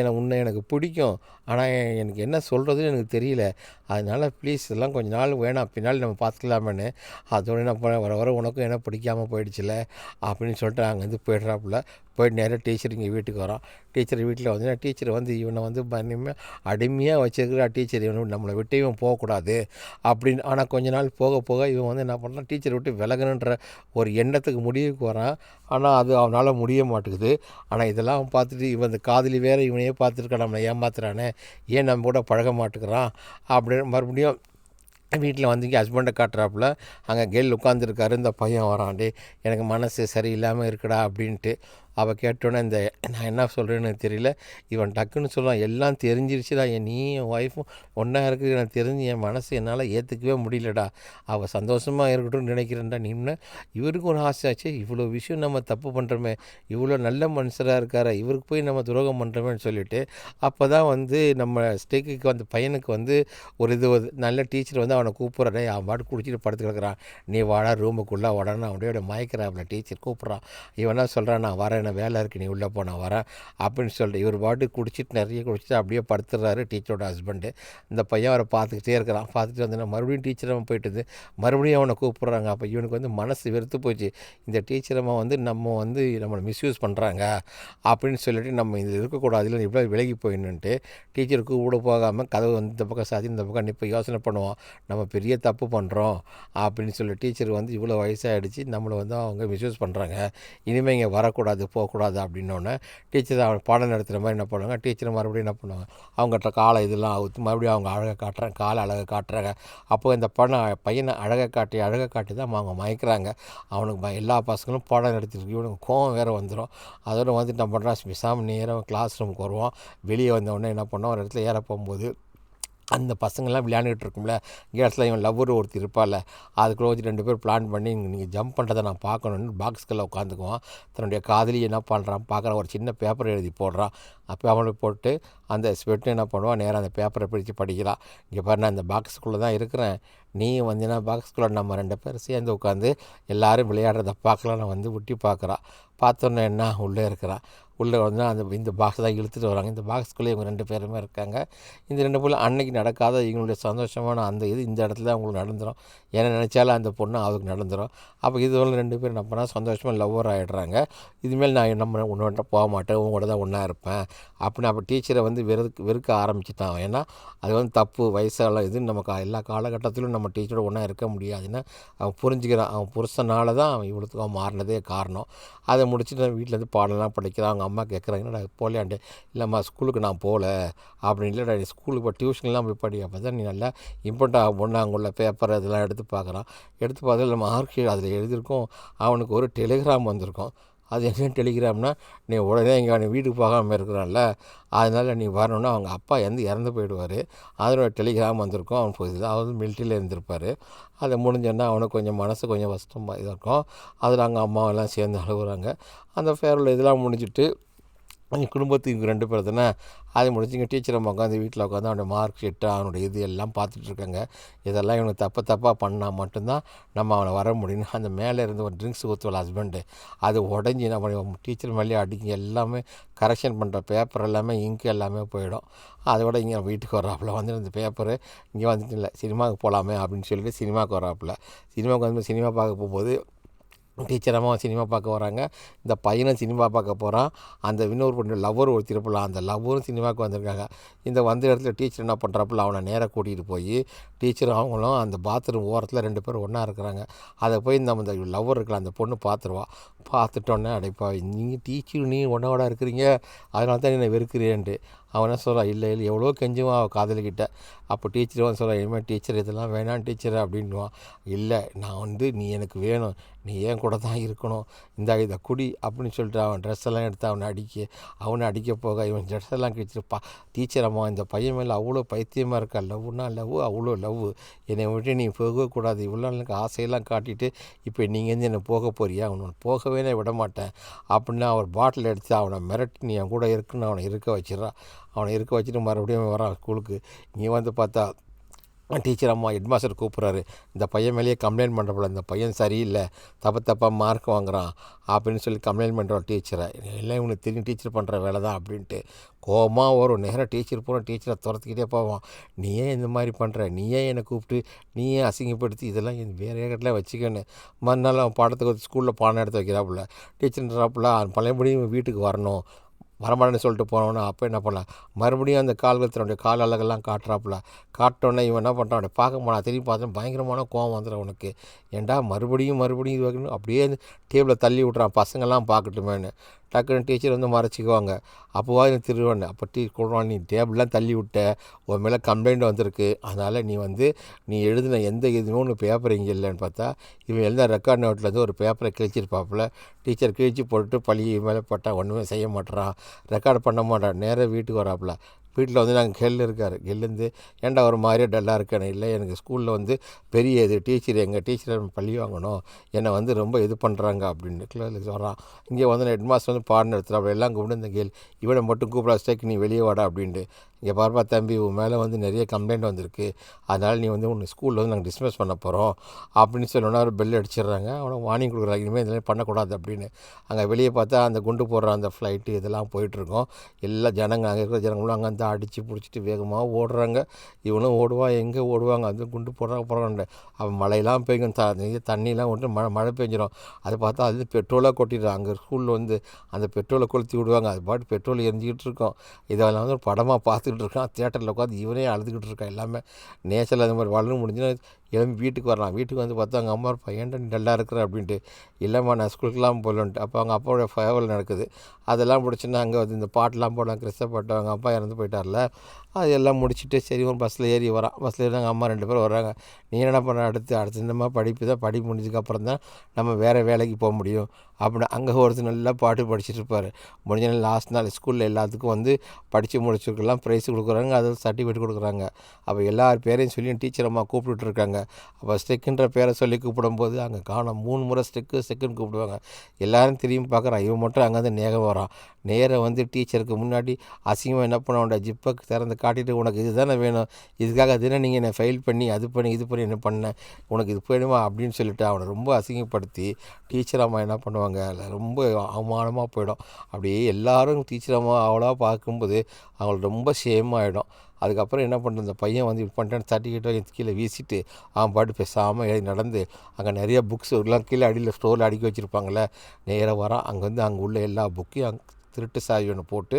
எனக்கு பிடிக்கும், ஆனால் எனக்கு என்ன சொல்கிறதுன்னு எனக்கு தெரியல, அதனால் ப்ளீஸ் இதெல்லாம் கொஞ்ச நாள் வேணாம், பின்னாடி நம்ம பார்த்துக்கலாமேன்னு. அதோட என்ன பண்ண, வர உனக்கும் என்ன பிடிக்காமல் போயிடுச்சுல அப்படின்னு சொல்லிட்டு அங்கேருந்து போய்ட்றாப்புல. போயிட்டு நேராக டீச்சர் இங்கே வீட்டுக்கு வரான். டீச்சர் வீட்டில் வந்து டீச்சர் வந்து இவனை வந்து அடிமையாக வச்சுருக்கிறா டீச்சர், இவனை நம்மளை விட்டு இவன் போகக்கூடாது அப்படின்னு. ஆனால் கொஞ்ச நாள் போக போக இவன் வந்து என்ன பண்ணான், டீச்சரை விட்டு விலகணுன்ற ஒரு எண்ணத்துக்கு முடிவுக்கு வரான். ஆனால் அது அவனால் முடிய மாட்டேங்குது. ஆனால் இதெல்லாம் பார்த்துட்டு இவன் இந்த காதலி வேறு இவனையே பார்த்துருக்கான், நம்மளை ஏமாத்துறானே, ஏன் நம்ம கூட பழக மாட்டேங்கிறான் அப்படின்னு மறுபடியும் வீட்டில் வந்து இங்கே ஹஸ்பண்டை காட்டுறாப்புல. அங்கே கேர்ள் உட்காந்துருக்காரு. இந்த பையன் வரான்டே, எனக்கு மனசு சரியில்லாமல் இருக்குடா அப்படின்ட்டு. அவள் கேட்டோன்னே நான் என்ன சொல்கிறேன்னு தெரியல. இவன் டக்குன்னு சொல்லுவான், எல்லாம் தெரிஞ்சிருச்சுடா, நீ என் ஒய்ஃபும் ஒன்றா இருக்குது எனக்கு தெரிஞ்சு, என் மனசு என்னால் ஏற்றுக்கவே முடியலடா, அவள் சந்தோஷமாக இருக்கட்டும்னு நினைக்கிறேன்டா. நீன்னு இவருக்கு ஒரு ஆசை ஆச்சு, இவ்வளோ விஷயம் நம்ம தப்பு பண்ணுறோமே, இவ்வளோ நல்ல மனுஷராக இருக்கார, இவருக்கு போய் நம்ம துரோகம் பண்ணுறோமேன்னு சொல்லிவிட்டு அப்போ தான் வந்து நம்ம ஸ்டேக்குக்கு வந்து பையனுக்கு வந்து ஒரு நல்ல டீச்சர் வந்து அவனை கூப்பிட்றே, அவன் பாட்டு குடிச்சிட்டு படுத்து கிடக்குறான். நீ வாடா ரூமுக்குள்ளே வாடான்னு அப்படியே மயக்கிறாப்புல டீச்சர் கூப்பிட்றான். இவனா சொல்கிறான், நான் வரேன், என்ன வேலை இருக்குது, நீ உள்ளே போ, நான் வரேன் அப்படின்னு சொல்லிட்டு இவர் பாட்டு குடிச்சிட்டு நிறைய குடிச்சிட்டு அப்படியே படுத்துடுறாரு டீச்சரோட ஹஸ்பண்டு. இந்த பையன் அவரை பார்த்துக்கிட்டே இருக்கிறான். பார்த்துட்டு வந்து மறுபடியும் டீச்சரம்மா போயிட்டு மறுபடியும் அவனை கூப்பிட்றாங்க. அப்போ இவனுக்கு வந்து மனசு வெறுத்து போச்சு, இந்த டீச்சரம்மா வந்து நம்மளை மிஸ்யூஸ் பண்ணுறாங்க அப்படின்னு சொல்லிட்டு நம்ம இது இருக்கக்கூடாது, இல்லை இவ்வளோ விலகி போயிடணுன்ட்டு டீச்சருக்கு கூட போகாமல் கதவு வந்து இந்த பக்கம் சாதி இந்த பக்கம் இப்போ யோசனை பண்ணுவோம், நம்ம பெரிய தப்பு பண்ணுறோம் அப்படின்னு சொல்லி டீச்சர் வந்து இவ்வளோ வயசாகிடுச்சு, நம்மளை வந்து அவங்க மிஸ்யூஸ் பண்ணுறாங்க, இனிமேல் இங்கே வரக்கூடாது போகக்கூடாது அப்படின்னோடனே டீச்சர் அவன் பாடம் நடத்துகிற மாதிரி என்ன பண்ணுவாங்க, டீச்சர் மறுபடியும் என்ன பண்ணுவாங்க, அவங்ககிட்ட காலை இதெல்லாம் அவுத்து மறுபடியும் அவங்க அழகை காட்டுறாங்க, காலை அழகை காட்டுறாங்க. அப்போ இந்த பையனை அழகை காட்டி தான் அவங்க மயக்கிறாங்க. அவனுக்கு எல்லா பசங்களும் பாடம் நடத்திருக்கு, இவனுக்கு கோவம் வேறு வந்துடும். அதோடு வந்து என்ன பண்ணுறான், பேசாமல் நேராக கிளாஸ் ரூமுக்கு வருவான். வெளியே வந்தவுடனே என்ன பண்ணோம், ஒரு இடத்துல ஏற போகும்போது அந்த பசங்கள்லாம் விளையாண்டுட்டு இருக்கும்ல, கேட்ஸில் இவன் லவ்வர் ஒருத்தர் இருப்பாள், அதுக்குள்ள வச்சு 2 பேர் பிளான் பண்ணி நீங்கள் ஜம்ப் பண்ணுறதை நான் பார்க்கணுன்னு பாக்ஸ்குள்ளே உட்காந்துக்குவான். தன்னுடைய காதலி என்ன பண்ணுறான் பார்க்குறான், ஒரு சின்ன பேப்பர் எழுதி போடுறான். அப்போ அவனுக்கு போட்டு அந்த ஸ்வெட்டு என்ன பண்ணுவான், நேராக அந்த பேப்பரை பிடிச்சி படிக்கிறான். இங்கே பாரு, நான் இந்த பாக்ஸுக்குள்ளே தான் இருக்கிறேன், நீ வந்தீங்கன்னா பாக்ஸுக்குள்ளே நம்ம 2 பேர் சேர்ந்து உட்காந்து எல்லோரும் விளையாடுறத பார்க்கலாம். நான் வந்து ஒட்டி பார்க்குறான். பார்த்தோன்னே என்ன உள்ளே இருக்கிறான். உள்ளே வந்து இந்த பாக்ஸ் தான் இழுத்துட்டு வராங்க. இந்த பாக்ஸ்குள்ளே இவங்க 2 பேருமே இருக்காங்க. இந்த 2 பேரும் அன்னைக்கு நடக்காத இவங்களுடைய சந்தோஷமான அந்த இந்த இடத்துல தான் அவங்களுக்கு நடந்துடும். ஏன்னா நினச்சாலும் அந்த பொண்ணு அவருக்கு நடந்துடும். அப்போ இது 2 பேரும் என்ன பண்ணால் சந்தோஷமாக லவ்வர் ஆகிடுறாங்க. இதுமாரி நான் நம்ம உன்னோட போக மாட்டேன், உங்களோட தான் ஒன்றா இருப்பேன் அப்படின்னு. அப்போ டீச்சரை வந்து வெறுக்க ஆரம்பிச்சுட்டான். ஏன்னா அது வந்து தப்பு, வயசாலாம் இது நமக்கு எல்லா காலகட்டத்திலும் நம்ம டீச்சரோட ஒன்றா இருக்க முடியாதுன்னு அவன் புரிஞ்சுக்கிறான். அவன் புருஷனால தான் அவன் இவ்வளோத்துக்கு மாறினதே காரணம். அதை முடிச்சுட்டு வீட்டிலேருந்து பாடலாம் படிக்கிறான். அவங்க அம்மா கேட்குறாங்க, என்னடா போகலையாண்டே, இல்லைம்மா ஸ்கூலுக்கு நான் போகல அப்படின்னு. இல்லைடா நீ ஸ்கூலுக்கு இப்போ டியூஷன்லாம் போய் படி, அப்போ தான் நீ நல்லா இம்பார்ட்டாக பொண்ணு அங்கே உள்ள பேப்பர் இதெல்லாம் எடுத்து பார்க்குறான். எடுத்து பார்த்து நம்ம மார்க் அதில் எழுதியிருக்கோம், அவனுக்கு ஒரு டெலிகிராம் வந்திருக்கும். அது என்ன டெலிகிராம்னா, நீ உடனே இங்கே நீ வீட்டுக்கு போகாமல் இருக்கிறான்ல, அதனால் நீ வரணுன்னா அவங்க அப்பா இறந்து போயிடுவார். அதனோட டெலிகிராம் வந்திருக்கும். அவன் அதாவது மிலிட்ரியில் இருந்திருப்பார். அதை முடிஞ்சோன்னா அவனுக்கு கொஞ்சம் மனசு கொஞ்சம் கஷ்டமாக இதாக இருக்கும். அதில் அவங்க அம்மாவெல்லாம் சேர்ந்து அழுகுறாங்க. அந்த ஃபேர்வெல் இதெல்லாம் முடிஞ்சுட்டு குடும்பத்துக்கு 2 பேர் தானே, அது முடிச்சுங்க டீச்சர் அம்மா உட்காந்து வீட்டில் உட்காந்து அவனுடைய மார்க் ஷீட்டு அவனுடைய இது எல்லாம் பார்த்துட்ருக்காங்க. இதெல்லாம் இவனுக்கு தப்பாக பண்ணால் மட்டும்தான் நம்ம அவனை வர முடியும்னு அந்த மேலே இருந்து ஒரு ட்ரிங்க்ஸ் ஊற்றுவல ஹஸ்பண்டு, அது உடஞ்சி நம்ம டீச்சர் மேலேயே அடிக்கி எல்லாமே கரெக்ஷன் பண்ணுற பேப்பர் எல்லாமே இங்கு எல்லாமே போயிடும். அதோட இங்கே வீட்டுக்கு வர்றாப்புல வந்து இந்த பேப்பரு இங்கே வந்துட்டு இல்லை சினிமாவுக்கு போகலாமே அப்படின்னு சொல்லிட்டு சினிமாவுக்கு வர்றாப்புல. சினிமாவுக்கு வந்து சினிமா பார்க்க போகும்போது டீச்சர் அம்மா சினிமா பார்க்க வராங்க. இந்த பையனும் சினிமா பார்க்க போகிறான். அந்த இன்னொரு பொண்ணு லவ்வர் ஒருத்திருப்பில் அந்த லவ்வரும் சினிமாவுக்கு வந்திருக்காங்க. இந்த வந்த இடத்துல டீச்சர் என்ன பண்ணுறாப்புல அவனை நேராக கூட்டிகிட்டு போய் டீச்சரும் அவங்களும் அந்த பாத்ரூம் ஓரத்தில் 2 பேரும் ஒன்றா இருக்கிறாங்க. அதை போய் இந்த லவ்வர் இருக்கல அந்த பொண்ணு பார்த்துருவா. பார்த்துட்டோன்னே அடைப்பா நீங்கள் டீச்சர் நீ ஒன்றோட இருக்கிறீங்க, அதனால தான் என்னை வெறுக்கிறேன்ட்டு. அவன் என்ன சொல்கிறான், இல்லை எவ்வளோ கெஞ்சுவான் அவள் காதலிக்கிட்ட. அப்போ டீச்சர் வந்து சொல்கிறான், இனிமேல் டீச்சர் இதெல்லாம் வேணாம் டீச்சர் அப்படின்வான். இல்லை நான் வந்து நீ எனக்கு வேணும், நீ ஏன் கூட தான் இருக்கணும், இதை குடி அப்படின்னு சொல்லிட்டு அவன் ட்ரெஸ் எல்லாம் எடுத்து அவனை அடிக்க போக இவன் ட்ரெஸ் எல்லாம் கிழிச்சிருப்பா. டீச்சர் அம்மா இந்த பையன் மேலே அவ்வளோ பைத்தியமாக இருக்கா, லவ்னா லவ் அவ்வளோ லவ், என்னை விட்டு நீ போகக்கூடாது, இவ்வளோ எனக்கு ஆசையெல்லாம் காட்டிட்டு இப்போ நீங்கள் வந்து என்னை போக போறியா, அவனை போகவே நான் விட மாட்டேன் அப்படின்னு அவர் பாட்டில் எடுத்து அவனை மிரட்டி நீ என் கூட இருக்குன்னு அவனை இருக்க வச்சிடறான். அவனை இருக்க வச்சுட்டு மறுபடியும் வரான் ஸ்கூலுக்கு. இங்கே வந்து பார்த்தா டீச்சர் அம்மா ஹெட்மாஸ்டர் கூப்பிட்றாரு, இந்த பையன் மேலேயே கம்ப்ளைண்ட் பண்ணுறப்பல இந்த பையன் சரியில்லை, தப்பாக மார்க் வாங்குறான் அப்படின்னு சொல்லி கம்ப்ளைண்ட் பண்ணுறோம் டீச்சரை. எல்லாம் இவனுக்கு தெரியும் டீச்சர் பண்ணுற வேலை தான் அப்படின்ட்டு கோபமாக வரும். நேராக டீச்சர் போகிறோம், டீச்சரை துரத்துக்கிட்டே போவான். நீ ஏன் இந்த மாதிரி பண்ணுற, நீ ஏன் என்னை கூப்பிட்டு நீ ஏன் அசிங்கப்படுத்தி இதெல்லாம் வேறு இடத்துல வச்சுக்கன்னு மறுநாள் அவன் பாடத்துக்கு ஸ்கூலில் பாடம் எடுத்து வைக்கிறாப்புல. டீச்சர்ன்றாப்புல பழையபடியும் வீட்டுக்கு வரணும், வரமாட்டேன்னு சொல்லிட்டு போனோன்னா அப்போ என்ன பண்ணலாம், மறுபடியும் அந்த தன்னுடைய கால் அழகெல்லாம் காட்டுறாப்புல. காட்டோன்னே இவன் என்ன பண்ணுறான், அவனை பார்க்க போனான். திரும்பி பார்த்தா பயங்கரமான கோவம் வந்துடும் அவனுக்கு. ஏன்டா மறுபடியும் இது வைக்கணும், அப்படியே டேபிளை தள்ளி விட்றான் பசங்கள்லாம் பார்க்கட்டுமேன்னு. டக்குன்னு டீச்சர் வந்து மறைச்சிக்குவாங்க. அப்போவா எனக்கு திருவானு அப்போ கொடுறான், நீ டேபிள்லாம் தள்ளி விட்ட, உன் மேலே கம்ப்ளைண்ட் வந்திருக்கு, அதனால் நீ எழுதின எந்த இதுவும் ஒன்று பேப்பர் இங்கே இல்லைன்னு பார்த்தா இவன் எழுந்த ரெக்கார்ட் நோட்லேருந்து ஒரு பேப்பரை கிழிச்சிருப்பாப்புல. டீச்சர் கிழிச்சு போட்டு பழி மேலே போட்டால் ஒன்றுமே செய்ய மாட்டேறான், ரெக்கார்ட் பண்ண மாட்டான். நேராக வீட்டுக்கு வராப்புல. வீட்டில் வந்து நாங்கள் கெல் இருக்கார். கெல்லேருந்து ஏன்டா ஒரு மாதிரியே டல்லாக இருக்கேன்னு. இல்லை எனக்கு ஸ்கூலில் வந்து பெரிய இது டீச்சர் எங்கள் டீச்சரை பழி வாங்கணும், என்னை வந்து ரொம்ப இது பண்ணுறாங்க அப்படின்னு சொல்கிறான். இங்கே வந்து ஹெட் மாஸ்டர் வந்து பாடம் எடுத்துகிற அப்படி எல்லாம் கூப்பிட்டு இந்த கேள் இவனை மட்டும் கூப்பிட ஸ்டேக் நீ வெளியே வாடா அப்படின்ட்டு. இங்கே பாருப்பா தம்பி, உன் மேலே வந்து நிறைய கம்ப்ளைண்ட் வந்திருக்கு, அதனால் நீ வந்து உன்னை ஸ்கூலில் வந்து நாங்கள் டிஸ்மிஸ் பண்ண போகிறோம் அப்படின்னு சொல்லணுன்னா ஒரு பெல் அடிச்சிடுறாங்க. அவனுக்கு வார்னிங் கொடுக்குறாங்க, இனிமேல் இதெல்லாம் பண்ணக்கூடாது அப்படின்னு. அங்கே வெளியே பார்த்தா அந்த குண்டு போடுற அந்த ஃப்ளைட்டு இதெல்லாம் போயிட்டுருக்கோம். எல்லா ஜனங்கள் அங்கே இருக்கிற ஜனங்களும் அங்கே வந்து அடித்து பிடிச்சிட்டு வேகமாக ஓடுறாங்க. இவனும் ஓடுவான், எங்கே ஓடுவாங்க, அது குண்டு போடுறாங்க. அவன் மழையெல்லாம் பெய்யும், தண்ணியெலாம் விட்டு மழை பெஞ்சிடும். அதை பார்த்தா அது பெட்ரோலாக கொட்டிடுறான். அங்கே ஸ்கூலில் வந்து அந்த பெட்ரோலை கொளுத்தி விடுவாங்க, அது பாட்டு பெட்ரோல் எரிஞ்சிக்கிட்டு இருக்கோம். இதெல்லாம் வந்து ஒரு படமாக பார்த்துக்கிட்டு இருக்கான். தியேட்டரில் உட்காந்து இவனே அழுதுகிட்டு இருக்கான். எல்லாமே நேச்சரில் அந்த மாதிரி வளரும் முடிஞ்சுன்னா எழும்பி வீட்டுக்கு வரலாம். வீட்டுக்கு வந்து பார்த்தா அவங்க அம்மா இருப்பா, ஏன்டா நீ டல்லாக இருக்கிற அப்படின்ட்டு. இல்லைம்மா நான் ஸ்கூலுக்குலாம் போகலன்ட்டு. அப்போ அவங்க அப்பாவோட ஃபேவல் நடக்குது. அதெல்லாம் முடிச்சுன்னா அங்கே வந்து இந்த பாட்டெலாம் போடலாம், கிறிஸ்த பாட்டு. அவங்க அப்பா இறந்து போயிட்டார்ல, அது எல்லாம் முடிச்சுட்டு சரி ஒரு பஸ்ஸில் ஏறி வரான். பஸ்ஸில் ஏறி அம்மா 2 பேரும் வர்றாங்க. நீ என்ன பண்ணுற, அடுத்து இந்த மாதிரி படிப்பு முடிஞ்சதுக்கப்புறம் தான் நம்ம வேறு வேலைக்கு போக முடியும் அப்படின்னு. அங்கே ஒருத்தர் நல்லா பாட்டு படிச்சுட்டு இருப்பார். முடிஞ்ச நாள் லாஸ்ட் நாள் ஸ்கூலில் எல்லாத்துக்கும் வந்து படித்து முடிச்சுருக்கெல்லாம் ப்ரைஸ் கொடுக்குறாங்க, அது சர்டிஃபிகேட் கொடுக்குறாங்க. அப்போ எல்லார் பேரையும் சொல்லி டீச்சர் அம்மா கூப்பிட்டுருக்காங்க. அப்போ ஸ்டெக்குன்ற பேரை சொல்லி கூப்பிடும்போது அங்கே காணும் 3 முறை ஸ்டெக்குன்னு கூப்பிடுவாங்க. எல்லோரும் திரும்பி பார்க்குறான். இவன் மட்டும் அங்கே வந்து நேரம் வரான். நேராக வந்து டீச்சருக்கு முன்னாடி அசிங்கமாக என்ன பண்ண ஜிப்பை திறந்து காட்டிட்டு, உனக்கு இது தானே வேணும், இதுக்காக தானே நீங்கள் என்னை ஃபைல் பண்ணி இது பண்ணி என்ன பண்ணேன், உனக்கு இது வேணுமா அப்படின்னு சொல்லிட்டு அவனை ரொம்ப அசிங்கப்படுத்தி டீச்சர் அம்மா என்ன பண்ணுவாங்க, ரொம்ப அவமானமாக போயிடும். அப்படியே எல்லாரும் டீச்சர் அம்மா அவ்வளோவா பார்க்கும்போது அவங்களுக்கு ரொம்ப ஷேமாகிடும். அதுக்கப்புறம் என்ன பண்ணுறது, இந்த பையன் வந்து இப்போ பண்ணிட்டான்னு சர்டிஃபிகேட்டை கீழே வீசிட்டு அவன் பாட்டு பேசாமல் நடந்து அங்கே நிறைய புக்ஸ் எல்லாம் கீழே அடியில் ஸ்டோரில் அடுக்கி வச்சுருப்பாங்களே, நேராக வரான். அங்கே வந்து அங்கே உள்ள எல்லா புக்கையும் திருட்டு சாவி ஒன்று போட்டு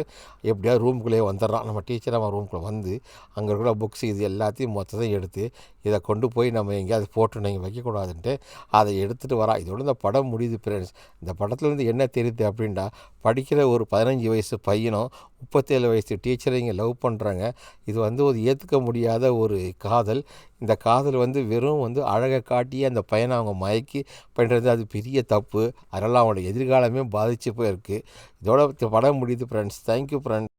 எப்படியாவது ரூமுக்குள்ளேயே வந்துடுறான். நம்ம டீச்சர் அவன் ரூமுக்குள்ளே வந்து அங்கே இருக்கிற புக்ஸ் இது எல்லாத்தையும் மொத்தத்தையும் எடுத்து இதை கொண்டு போய் நம்ம எங்கேயாவது போட்டு நீங்கள் வைக்கக்கூடாதுன்ட்டு அதை எடுத்துகிட்டு வரான். இதோட இந்த படம் முடியுது ஃப்ரெண்ட்ஸ். இந்த படத்துலேருந்து என்ன தெரியுது அப்படின்னா, படிக்கிற ஒரு 15 வயசு பையனும் 37 வயசு டீச்சரை இங்கே லவ் பண்ணுறாங்க. இது ஒரு ஏற்றுக்க முடியாத ஒரு காதல். இந்த காதல் வெறும் அழகை காட்டி அந்த பையனை அவங்க மயக்கி பண்ணுறது அது பெரிய தப்பு. அதனால் அவனோட எதிர்காலமே பாதிச்சு போயிருக்கு. இதோட படம் முடியுது ஃப்ரெண்ட்ஸ். Thank you friends.